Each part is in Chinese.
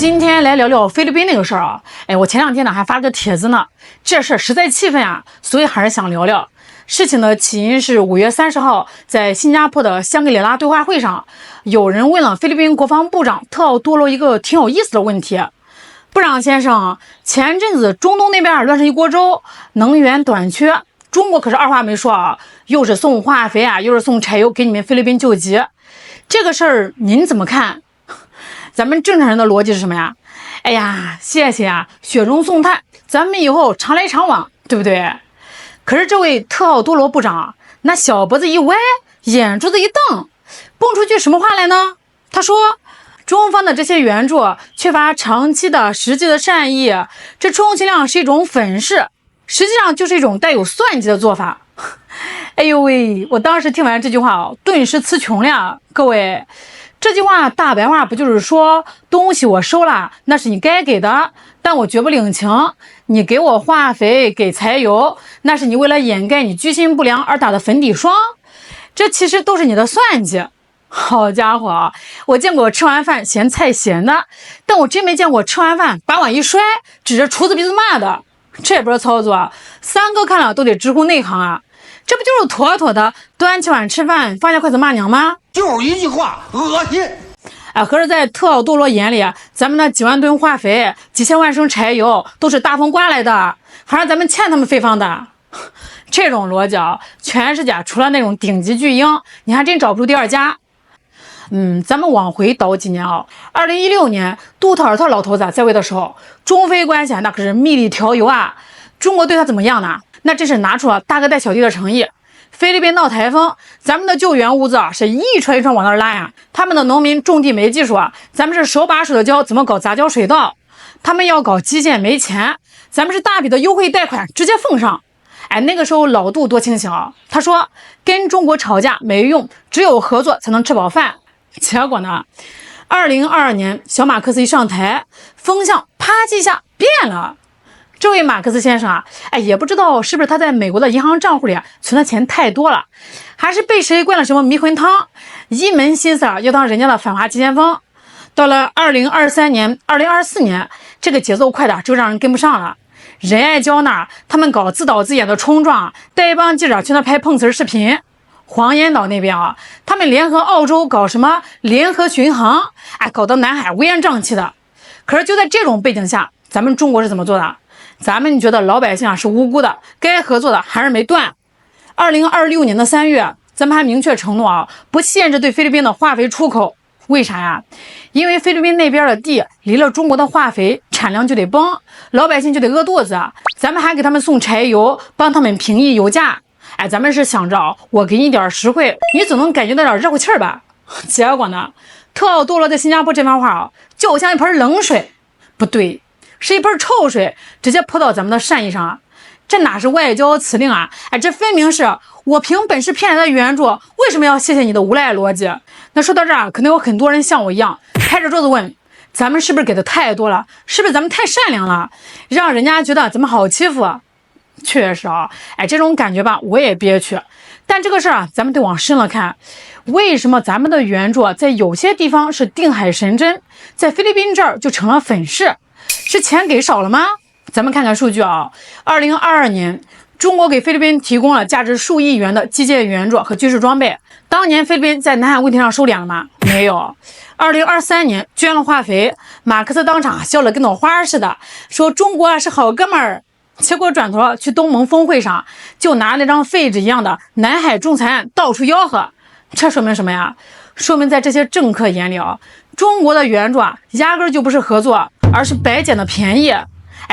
今天来聊聊菲律宾那个事儿啊。我前两天呢还发了个帖子呢，这事儿实在气愤啊，所以还是想聊聊。事情的起因是5月30号，在新加坡的香格里拉对话会上，有人问了菲律宾国防部长特奥多罗一个挺有意思的问题。部长先生，前阵子中东那边乱成一锅粥，能源短缺，中国可是二话没说啊，又是送化肥啊，又是送柴油给你们菲律宾救急。这个事儿您怎么看？咱们正常人的逻辑是什么呀？哎呀，谢谢啊，雪中送炭，咱们以后常来常往，对不对？可是这位特奥多罗部长那小脖子一歪，眼珠子一瞪，蹦出句什么话来呢？他说，中方的这些援助缺乏长期的实际的善意，这充其量是一种粉饰，实际上就是一种带有算计的做法。哎呦喂，我当时听完这句话顿时词穷了。各位，这句话大白话不就是说，东西我收了，那是你该给的，但我绝不领情。你给我化肥给柴油，那是你为了掩盖你居心不良而打的粉底霜，这其实都是你的算计。好家伙啊，我见过吃完饭嫌菜咸的，但我真没见过吃完饭把碗一摔指着厨子鼻子骂的。这波操作三哥看了都得直呼内行啊，这不就是妥妥的端起碗吃饭放下筷子骂娘吗？就是一句话，恶心。可是在特奥多罗眼里，咱们那几万吨化肥、几千万升柴油都是大风刮来的，还让咱们欠他们费方的。这种逻辑全世界除了那种顶级巨婴，你还真找不出第二家。咱们往回倒几年2016年杜特尔特老头子在位的时候，中菲关系那可是蜜里调油啊。中国对他怎么样呢？那真是拿出了大哥带小弟的诚意。菲律宾闹台风，咱们的救援物资是一船一船往那儿拉呀。他们的农民种地没技术咱们是手把手的教怎么搞杂交水稻。他们要搞基建没钱，咱们是大笔的优惠贷款直接奉上。那个时候老杜多清醒他说跟中国吵架没用，只有合作才能吃饱饭。结果呢，2022年小马克思一上台，风向啪叽一下变了。这位马克思先生也不知道是不是他在美国的银行账户里存的钱太多了，还是被谁灌了什么迷魂汤，一门心思要当人家的反华急先锋。到了2023年、2024年，这个节奏快的就让人跟不上了。仁爱礁那他们搞自导自演的冲撞，带一帮记者去那拍碰瓷视频。黄岩岛那边他们联合澳洲搞什么联合巡航，搞得南海乌烟瘴气的。可是就在这种背景下，咱们中国是怎么做的？咱们觉得老百姓是无辜的，该合作的还是没断。2026年的3月，咱们还明确承诺不限制对菲律宾的化肥出口。为啥呀？因为菲律宾那边的地离了中国的化肥产量就得崩，老百姓就得饿肚子，咱们还给他们送柴油，帮他们平抑油价。咱们是想着我给你点实惠，你总能感觉到点热乎气儿吧？结果呢，特奥多罗在新加坡这番话就像一盆冷水，不对，是一盆臭水，直接泼到咱们的善意上这哪是外交辞令这分明是我凭本事骗来的援助，为什么要谢谢你的无赖逻辑？那说到这可能有很多人像我一样拍着桌子问，咱们是不是给的太多了？是不是咱们太善良了，让人家觉得咱们好欺负？确实这种感觉吧，我也憋屈。但这个事儿咱们得往深了看，为什么咱们的援助在有些地方是定海神针，在菲律宾这儿就成了粉饰？是钱给少了吗？咱们看看数据2022年中国给菲律宾提供了价值数亿元的基建援助和军事装备。当年菲律宾在南海问题上收敛了吗？没有。2023年捐了化肥，马克思当场笑得跟朵花似的，说中国是好哥们儿。结果转头去东盟峰会上，就拿那张废纸一样的南海仲裁案到处吆喝。这说明什么呀？说明在这些政客眼里中国的援助压根就不是合作，而是白捡的便宜。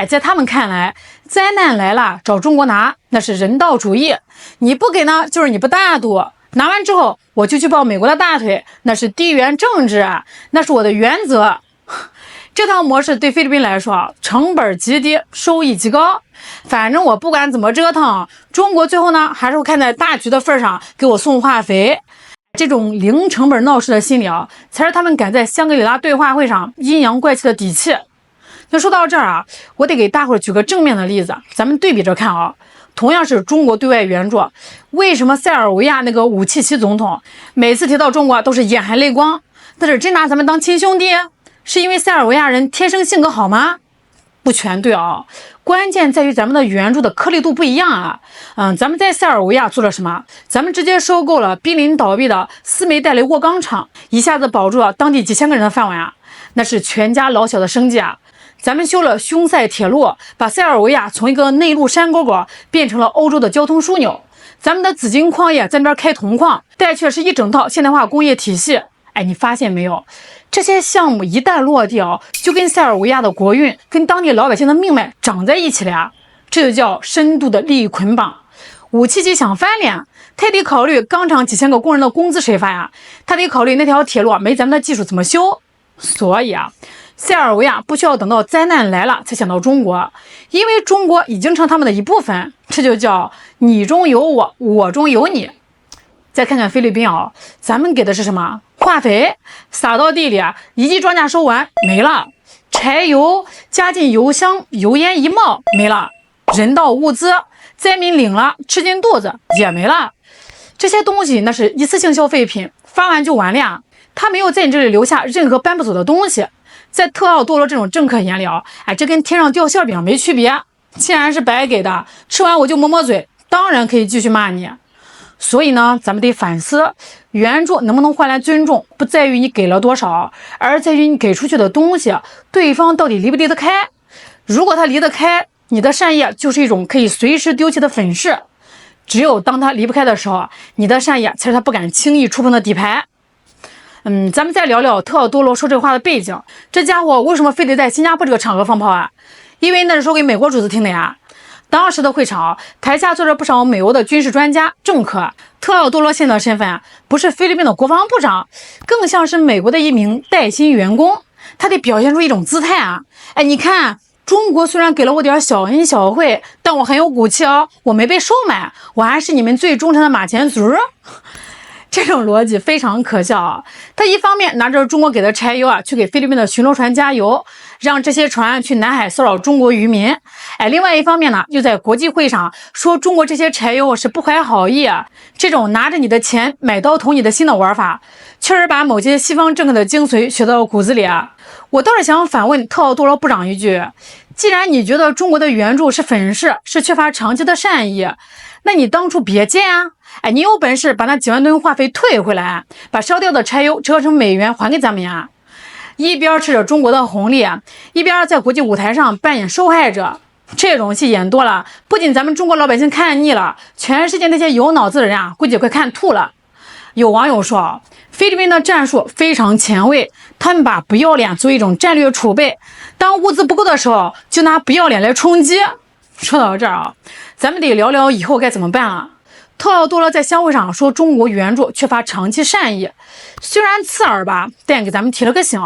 在他们看来，灾难来了找中国拿，那是人道主义，你不给呢就是你不大度，拿完之后我就去抱美国的大腿，那是地缘政治那是我的原则。这套模式对菲律宾来说成本极低，收益极高。反正我不管怎么折腾，中国最后呢还是会看在大局的份上给我送化肥。这种零成本闹事的心理才是他们敢在香格里拉对话会上阴阳怪气的底气。那说到这儿我得给大伙儿举个正面的例子，咱们对比着看同样是中国对外援助，为什么塞尔维亚那个武契奇总统每次提到中国都是眼含泪光？那是真拿咱们当亲兄弟？是因为塞尔维亚人天生性格好吗？不全对啊，关键在于咱们的援助的颗粒度不一样啊。咱们在塞尔维亚做了什么？咱们直接收购了濒临倒闭的斯梅代雷沃钢厂，一下子保住了当地几千个人的饭碗啊，那是全家老小的生计啊。咱们修了匈塞铁路，把塞尔维亚从一个内陆山沟沟变成了欧洲的交通枢纽。咱们的紫金矿业在那边开铜矿，带去的是一整套现代化工业体系。你发现没有？这些项目一旦落地就跟塞尔维亚的国运、跟当地老百姓的命脉长在一起了呀。这就叫深度的利益捆绑。武契奇想翻脸，他也得考虑钢厂几千个工人的工资谁发呀？他得考虑那条铁路没咱们的技术怎么修。所以塞尔维亚不需要等到灾难来了才想到中国，因为中国已经成他们的一部分。这就叫你中有我，我中有你。再看看菲律宾咱们给的是什么？化肥撒到地里一季庄稼收完没了，柴油加进油箱，油烟一冒没了，人道物资灾民领了吃进肚子也没了。这些东西那是一次性消费品，发完就完了呀，他没有在你这里留下任何搬不走的东西。在特奥多罗这种政客眼里这跟天上掉馅饼没区别。既然是白给的，吃完我就抹抹嘴，当然可以继续骂你。所以呢，咱们得反思，援助能不能换来尊重，不在于你给了多少，而在于你给出去的东西，对方到底离不离得开。如果他离得开，你的善意就是一种可以随时丢弃的粉饰。只有当他离不开的时候，你的善意才是他不敢轻易触碰的底牌。咱们再聊聊特奥多罗说这话的背景。这家伙为什么非得在新加坡这个场合放炮因为那是说给美国主子听的呀。当时的会场台下坐着不少美欧的军事专家、政客。特奥多罗现在的身份不是菲律宾的国防部长，更像是美国的一名带薪员工，他得表现出一种姿态你看，中国虽然给了我点小恩小惠，但我很有骨气我没被收买，我还是你们最忠诚的马前卒。这种逻辑非常可笑他一方面拿着中国给的柴油去给菲律宾的巡逻船加油，让这些船去南海骚扰中国渔民。另外一方面呢，又在国际会上说中国这些柴油是不怀好意这种拿着你的钱买刀捅你的心的玩法，确实把某些西方政客的精髓学到骨子里我倒是想反问特奥多罗部长一句，既然你觉得中国的援助是粉饰，是缺乏长期的善意，那你当初别借你有本事把那几万吨化肥退回来，把烧掉的柴油折成美元还给咱们呀！一边吃着中国的红利一边在国际舞台上扮演受害者。这种戏演多了，不仅咱们中国老百姓看腻了，全世界那些有脑子的人估计快看吐了。有网友说菲律宾的战术非常前卫，他们把不要脸作为一种战略储备，当物资不够的时候就拿不要脸来冲击。说到这儿咱们得聊聊以后该怎么办了。特奥多罗在相会上说中国援助缺乏长期善意，虽然刺耳但给咱们提了个醒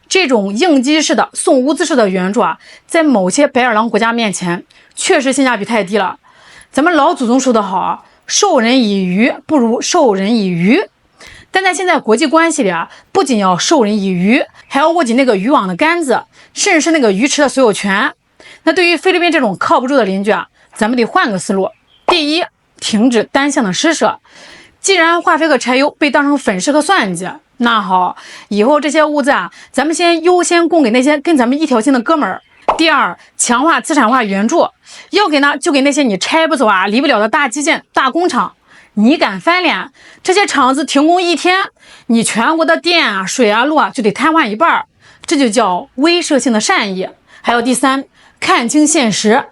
这种应激式的送物资式的援助在某些白眼狼国家面前确实性价比太低了。咱们老祖宗说得好授人以鱼不如授人以渔。但在现在国际关系里不仅要授人以渔，还要握紧那个渔网的杆子，甚至是那个鱼池的所有权。那对于菲律宾这种靠不住的邻居咱们得换个思路。第一，停止单向的施舍。既然化肥和柴油被当成粉饰和算计，那好，以后这些物资咱们先优先供给那些跟咱们一条心的哥们儿。第二，强化资产化援助，要给呢就给那些你拆不走离不了的大基建、大工厂。你敢翻脸，这些厂子停工一天，你全国的电水路就得瘫痪一半，这就叫威慑性的善意。还有第三，看清现实，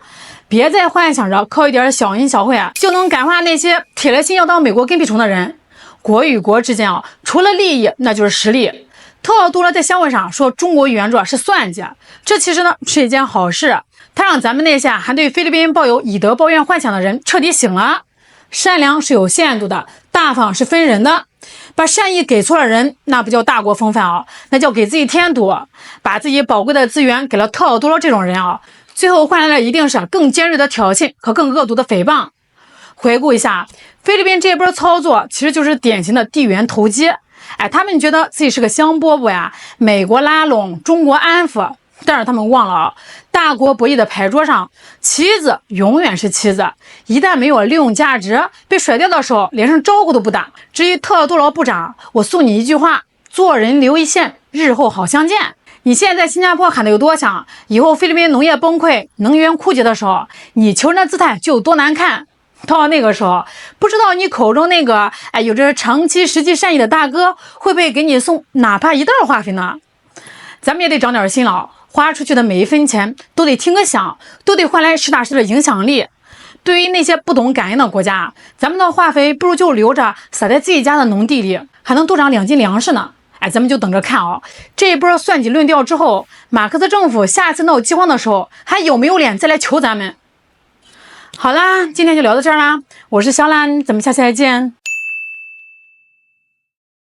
别再幻想着靠一点小恩小惠就能感化那些铁了心要当美国跟屁虫的人。国与国之间除了利益那就是实力。特奥多罗在相会上说中国援助是算计，这其实呢是一件好事，他让咱们那些还对菲律宾抱有以德报怨幻想的人彻底醒了。善良是有限度的，大方是分人的。把善意给错了人，那不叫大国风范那叫给自己添堵。把自己宝贵的资源给了特奥多罗这种人最后换来的一定是更尖锐的挑衅和更恶毒的诽谤。回顾一下菲律宾这波操作，其实就是典型的地缘投机。他们觉得自己是个香饽饽美国拉拢，中国安抚，但是他们忘了大国博弈的牌桌上，棋子永远是棋子，一旦没有利用价值，被甩掉的时候连声招呼都不打。至于特奥多罗部长，我送你一句话，做人留一线，日后好相见。你现在在新加坡喊的有多响，以后菲律宾农业崩溃、能源枯竭的时候，你求人的姿态就有多难看。到那个时候，不知道你口中那个有着长期实际善意的大哥，会不会给你送哪怕一袋化肥呢？咱们也得长点心了，花出去的每一分钱都得听个响，都得换来实打实的影响力。对于那些不懂感恩的国家，咱们的化肥不如就留着撒在自己家的农地里，还能多长2斤粮食呢。咱们就等着看这一波算计论调之后，马克思政府下次闹饥荒的时候，还有没有脸再来求咱们？好啦，今天就聊到这儿啦，我是小兰，咱们下期再见。